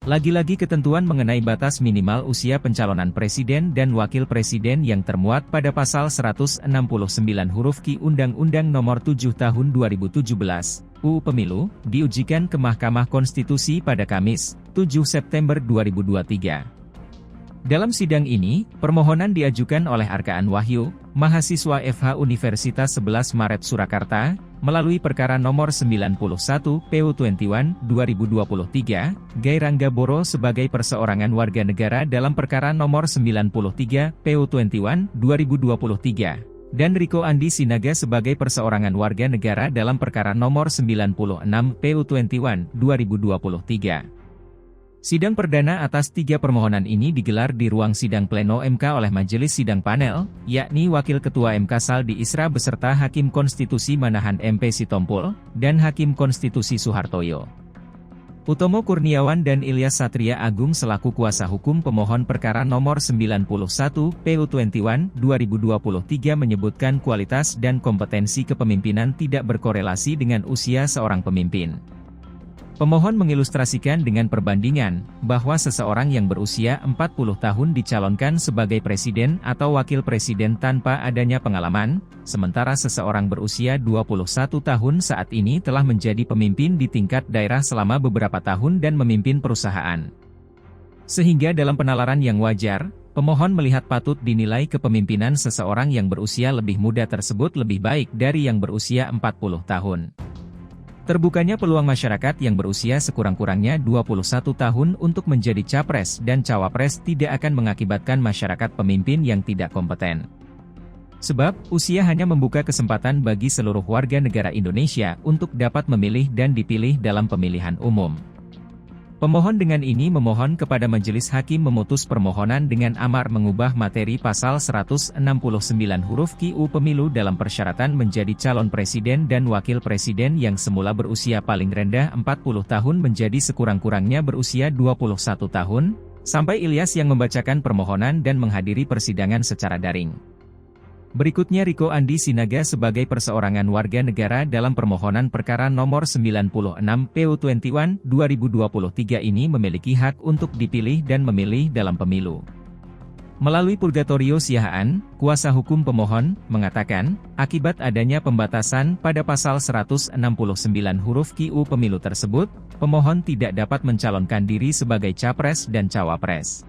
Lagi-lagi ketentuan mengenai batas minimal usia pencalonan presiden dan wakil presiden yang termuat pada pasal 169 huruf Q Undang-Undang Nomor 7 Tahun 2017, UU Pemilu, diujikan ke Mahkamah Konstitusi pada Kamis, 7 September 2023. Dalam sidang ini, permohonan diajukan oleh Arkaan Wahyu, mahasiswa FH Universitas 11 Maret Surakarta, melalui perkara nomor 91 PU21 2023, Gairangga Boro sebagai perseorangan warga negara dalam perkara nomor 93 PU21 2023, dan Riko Andi Sinaga sebagai perseorangan warga negara dalam perkara nomor 96 PU21 2023. Sidang perdana atas 3 permohonan ini digelar di ruang sidang pleno MK oleh Majelis Sidang Panel, yakni Wakil Ketua MK Saldi Isra beserta Hakim Konstitusi Manahan MP Sitompul, dan Hakim Konstitusi Suhartoyo. Utomo Kurniawan dan Ilyas Satria Agung selaku kuasa hukum pemohon perkara nomor 91 PU21 2023 menyebutkan kualitas dan kompetensi kepemimpinan tidak berkorelasi dengan usia seorang pemimpin. Pemohon mengilustrasikan dengan perbandingan, bahwa seseorang yang berusia 40 tahun dicalonkan sebagai presiden atau wakil presiden tanpa adanya pengalaman, sementara seseorang berusia 21 tahun saat ini telah menjadi pemimpin di tingkat daerah selama beberapa tahun dan memimpin perusahaan. Sehingga dalam penalaran yang wajar, pemohon melihat patut dinilai kepemimpinan seseorang yang berusia lebih muda tersebut lebih baik dari yang berusia 40 tahun. Terbukanya peluang masyarakat yang berusia sekurang-kurangnya 21 tahun untuk menjadi capres dan cawapres tidak akan mengakibatkan masyarakat pemimpin yang tidak kompeten. Sebab, usia hanya membuka kesempatan bagi seluruh warga negara Indonesia untuk dapat memilih dan dipilih dalam pemilihan umum. Pemohon dengan ini memohon kepada Majelis Hakim memutus permohonan dengan amar mengubah materi pasal 169 huruf Q Pemilu dalam persyaratan menjadi calon presiden dan wakil presiden yang semula berusia paling rendah 40 tahun menjadi sekurang-kurangnya berusia 21 tahun, sampai Ilyas yang membacakan permohonan dan menghadiri persidangan secara daring. Berikutnya Riko Andi Sinaga sebagai perseorangan warga negara dalam permohonan perkara nomor 96 PU21 2023 ini memiliki hak untuk dipilih dan memilih dalam pemilu. Melalui Purgatorio Siahaan, kuasa hukum pemohon, mengatakan, akibat adanya pembatasan pada pasal 169 huruf Q Pemilu tersebut, pemohon tidak dapat mencalonkan diri sebagai capres dan cawapres.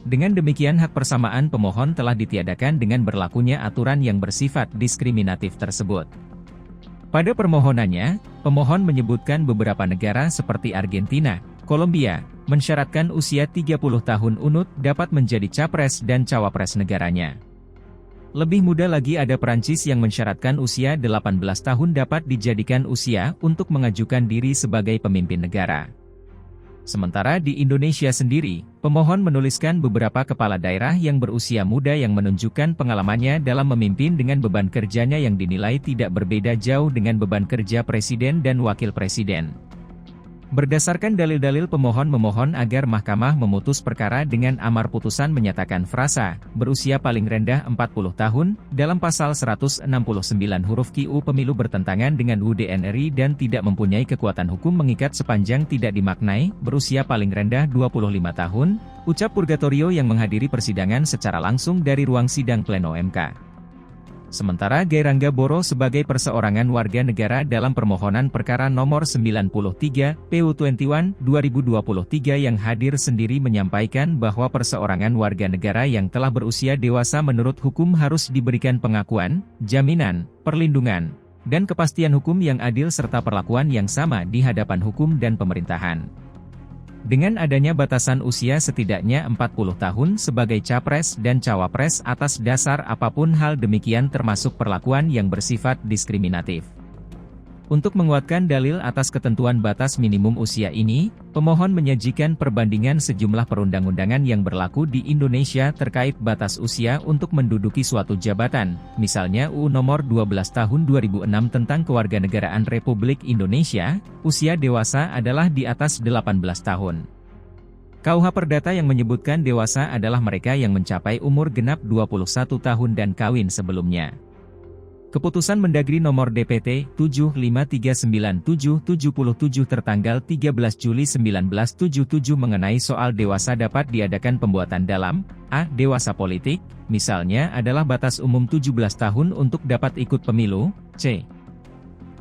Dengan demikian hak persamaan pemohon telah ditiadakan dengan berlakunya aturan yang bersifat diskriminatif tersebut. Pada permohonannya, pemohon menyebutkan beberapa negara seperti Argentina, Kolombia, mensyaratkan usia 30 tahun unut dapat menjadi capres dan cawapres negaranya. Lebih muda lagi ada Perancis yang mensyaratkan usia 18 tahun dapat dijadikan usia untuk mengajukan diri sebagai pemimpin negara. Sementara di Indonesia sendiri, pemohon menuliskan beberapa kepala daerah yang berusia muda yang menunjukkan pengalamannya dalam memimpin dengan beban kerjanya yang dinilai tidak berbeda jauh dengan beban kerja presiden dan wakil presiden. Berdasarkan dalil-dalil pemohon memohon agar mahkamah memutus perkara dengan amar putusan menyatakan frasa, berusia paling rendah 40 tahun, dalam pasal 169 huruf Q Pemilu bertentangan dengan UUD RI dan tidak mempunyai kekuatan hukum mengikat sepanjang tidak dimaknai, berusia paling rendah 25 tahun, ucap Purgatorio yang menghadiri persidangan secara langsung dari ruang sidang pleno MK. Sementara Gairangga Boro sebagai perseorangan warga negara dalam permohonan perkara nomor 93 PU21 2023 yang hadir sendiri menyampaikan bahwa perseorangan warga negara yang telah berusia dewasa menurut hukum harus diberikan pengakuan, jaminan, perlindungan, dan kepastian hukum yang adil serta perlakuan yang sama di hadapan hukum dan pemerintahan. Dengan adanya batasan usia setidaknya 40 tahun sebagai capres dan cawapres atas dasar apapun hal demikian termasuk perlakuan yang bersifat diskriminatif. Untuk menguatkan dalil atas ketentuan batas minimum usia ini, pemohon menyajikan perbandingan sejumlah perundang-undangan yang berlaku di Indonesia terkait batas usia untuk menduduki suatu jabatan, misalnya UU Nomor 12 Tahun 2006 tentang Kewarganegaraan Republik Indonesia, usia dewasa adalah di atas 18 tahun. KUH Perdata yang menyebutkan dewasa adalah mereka yang mencapai umur genap 21 tahun dan kawin sebelumnya. Keputusan Mendagri nomor DPT 75397777 tertanggal 13 Juli 1977 mengenai soal dewasa dapat diadakan pembuatan dalam A. Dewasa politik, misalnya adalah batas umum 17 tahun untuk dapat ikut pemilu. C.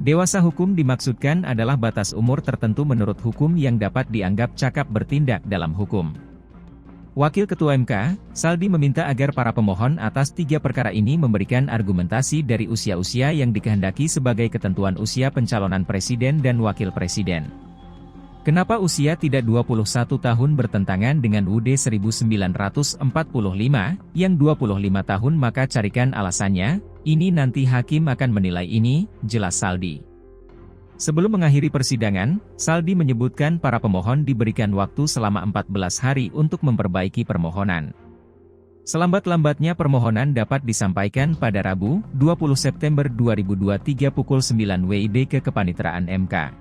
Dewasa hukum dimaksudkan adalah batas umur tertentu menurut hukum yang dapat dianggap cakap bertindak dalam hukum. Wakil Ketua MK, Saldi meminta agar para pemohon atas 3 perkara ini memberikan argumentasi dari usia-usia yang dikehendaki sebagai ketentuan usia pencalonan presiden dan wakil presiden. Kenapa usia tidak 21 tahun bertentangan dengan UUD 1945, yang 25 tahun maka carikan alasannya, ini nanti hakim akan menilai ini, jelas Saldi. Sebelum mengakhiri persidangan, Saldi menyebutkan para pemohon diberikan waktu selama 14 hari untuk memperbaiki permohonan. Selambat-lambatnya permohonan dapat disampaikan pada Rabu, 20 September 2023 pukul 9 WIB ke Kepanitraan MK.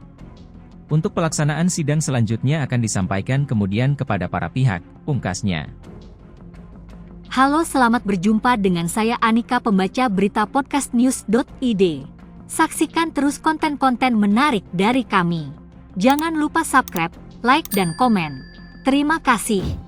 Untuk pelaksanaan sidang selanjutnya akan disampaikan kemudian kepada para pihak, pungkasnya. Halo, selamat berjumpa dengan saya Anika, pembaca berita podcastnews.id. Saksikan terus konten-konten menarik dari kami. Jangan lupa subscribe, like dan komen. Terima kasih.